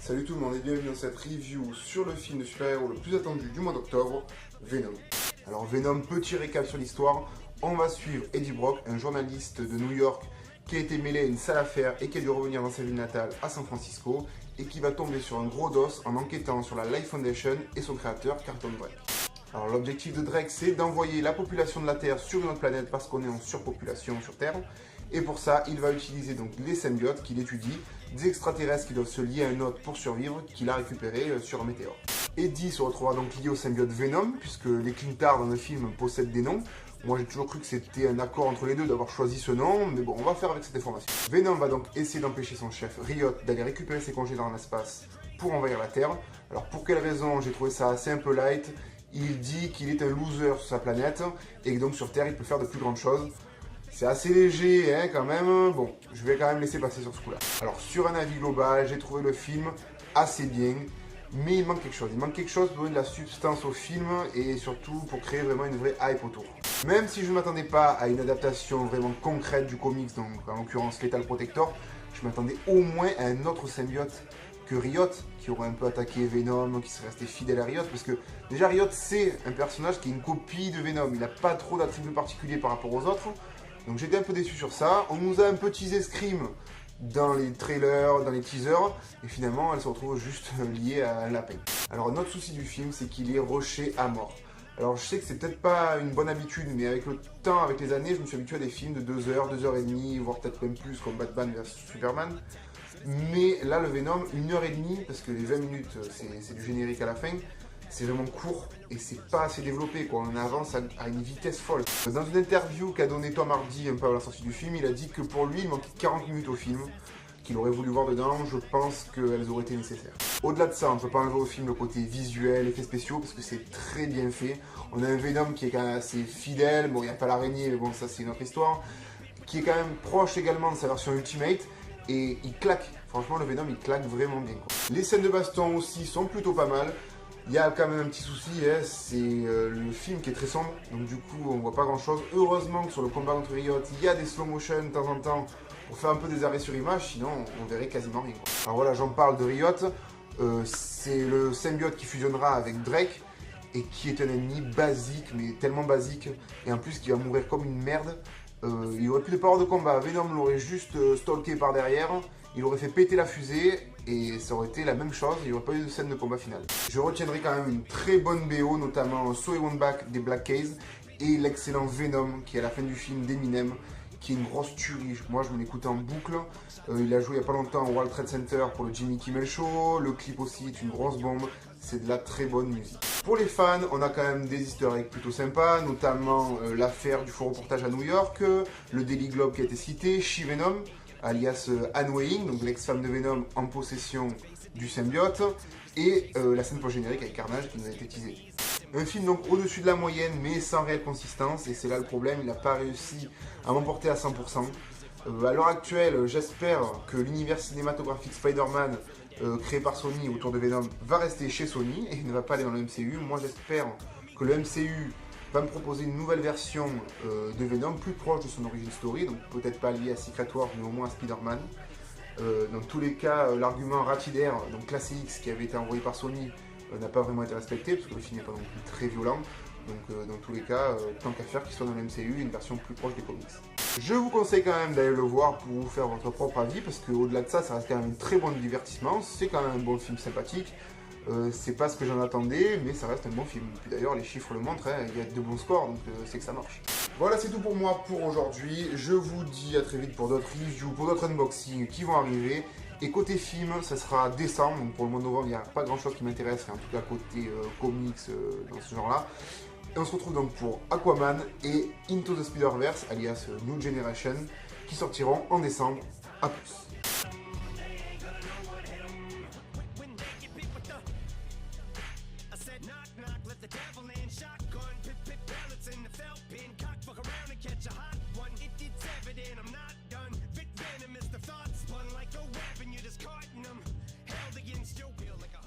Salut tout le monde et bienvenue dans cette review sur le film de super-héros le plus attendu du mois d'octobre, Venom. Alors Venom, petit récap sur l'histoire, on va suivre Eddie Brock, un journaliste de New York qui a été mêlé à une sale affaire et qui a dû revenir dans sa ville natale à San Francisco et qui va tomber sur un gros dos en enquêtant sur la Life Foundation et son créateur Carlton Drake. Alors l'objectif de Drake c'est d'envoyer la population de la Terre sur une autre planète parce qu'on est en surpopulation sur Terre. Et pour ça, il va utiliser donc les symbiotes qu'il étudie, des extraterrestres qui doivent se lier à un autre pour survivre, qu'il a récupéré sur un météore. Eddie se retrouvera donc lié au symbiote Venom, puisque les Clintards dans le film possèdent des noms. Moi j'ai toujours cru que c'était un accord entre les deux d'avoir choisi ce nom, mais bon, on va faire avec cette information. Venom va donc essayer d'empêcher son chef Riot d'aller récupérer ses congés dans l'espace pour envahir la Terre. Alors pour quelle raison? J'ai trouvé ça assez un peu light. Il dit qu'il est un loser sur sa planète, et que donc sur Terre il peut faire de plus grandes choses. C'est assez léger hein, quand même, bon, je vais quand même laisser passer sur ce coup-là. Alors sur un avis global, j'ai trouvé le film assez bien, mais il manque quelque chose. Il manque quelque chose pour donner de la substance au film et surtout pour créer vraiment une vraie hype autour. Même si je ne m'attendais pas à une adaptation vraiment concrète du comics, donc en l'occurrence Lethal Protector, je m'attendais au moins à un autre symbiote que Riot, qui aurait un peu attaqué Venom, qui serait resté fidèle à Riot, parce que déjà Riot c'est un personnage qui est une copie de Venom, il n'a pas trop d'attributs particuliers par rapport aux autres. Donc j'étais un peu déçu sur ça. On nous a un peu teasé Scream dans les trailers, dans les teasers, et finalement elle se retrouve juste liée à un lapin. Alors notre souci du film, c'est qu'il est rushé à mort. Alors je sais que c'est peut-être pas une bonne habitude, mais avec le temps, avec les années, je me suis habitué à des films de 2 heures, 2 heures et demie, voire peut-être même plus, comme Batman vs Superman. Mais là, le Venom, 1 heure et demie, parce que les 20 minutes, c'est du générique à la fin, c'est vraiment court et c'est pas assez développé, quoi. On avance à une vitesse folle. Dans une interview qu'a donné Tom Hardy un peu à la sortie du film, il a dit que pour lui, il manquait 40 minutes au film, qu'il aurait voulu voir dedans. Je pense qu'elles auraient été nécessaires. Au-delà de ça, on ne peut pas enlever au film le côté visuel, effets spéciaux, parce que c'est très bien fait. On a un Venom qui est quand même assez fidèle. Bon, il n'y a pas l'araignée, mais bon, ça c'est une autre histoire. Qui est quand même proche également de sa version Ultimate. Et il claque. Franchement, le Venom, il claque vraiment bien, quoi. Les scènes de baston aussi sont plutôt pas mal. Il y a quand même un petit souci, hein, c'est le film qui est très sombre, donc du coup on voit pas grand chose. Heureusement que sur le combat contre Riot, il y a des slow motion de temps en temps pour faire un peu des arrêts sur image, sinon on verrait quasiment rien, quoi. Alors voilà, j'en parle de Riot, c'est le symbiote qui fusionnera avec Drake et qui est un ennemi basique, mais tellement basique, et en plus qui va mourir comme une merde. Il aurait plus de power de combat, Venom l'aurait juste stalké par derrière, il aurait fait péter la fusée et ça aurait été la même chose, il n'y aurait pas eu de scène de combat finale. Je retiendrai quand même une très bonne BO, notamment So I Want Back des Black Keys et l'excellent Venom qui est à la fin du film d'Eminem, qui est une grosse tuerie. Moi je me l'écoutais en boucle, il a joué il n'y a pas longtemps au World Trade Center pour le Jimmy Kimmel Show, le clip aussi est une grosse bombe, c'est de la très bonne musique. Pour les fans, on a quand même des easter eggs plutôt sympas, notamment l'affaire du faux reportage à New York, le Daily Globe qui a été cité, She-Venom, alias Anne Weying, donc l'ex-femme de Venom en possession du symbiote, et la scène post-générique avec Carnage qui nous a été teasée. Un film donc au-dessus de la moyenne, mais sans réelle consistance, et c'est là le problème, il n'a pas réussi à m'emporter à 100%. À l'heure actuelle, j'espère que l'univers cinématographique Spider-Man créé par Sony autour de Venom va rester chez Sony et ne va pas aller dans le MCU. Moi j'espère que le MCU va me proposer une nouvelle version de Venom plus proche de son origin story, donc peut-être pas lié à Secret Wars mais au moins à Spider-Man. Dans tous les cas, l'argument Rapidaire, donc classe X qui avait été envoyé par Sony, n'a pas vraiment été respecté parce que le film n'est pas non plus très violent. Donc dans tous les cas, tant qu'à faire qu'il soit dans le MCU, une version plus proche des comics. Je vous conseille quand même d'aller le voir pour vous faire votre propre avis, parce qu'au-delà de ça, ça reste quand même un très bon divertissement, c'est quand même un bon film sympathique. C'est pas ce que j'en attendais, mais ça reste un bon film. Puis d'ailleurs, les chiffres le montrent, hein, il y a de bons scores, donc c'est que ça marche. Voilà, c'est tout pour moi pour aujourd'hui. Je vous dis à très vite pour d'autres reviews, pour d'autres unboxings qui vont arriver. Et côté film, ça sera décembre, donc pour le mois de novembre, il n'y a pas grand chose qui m'intéresse, en tout cas côté comics dans ce genre-là. Et on se retrouve donc pour Aquaman et Into the Spider-Verse, alias New Generation, qui sortiront en décembre. A plus. Venom is the thought spun like a weapon, you're discarding them. Held against your will like a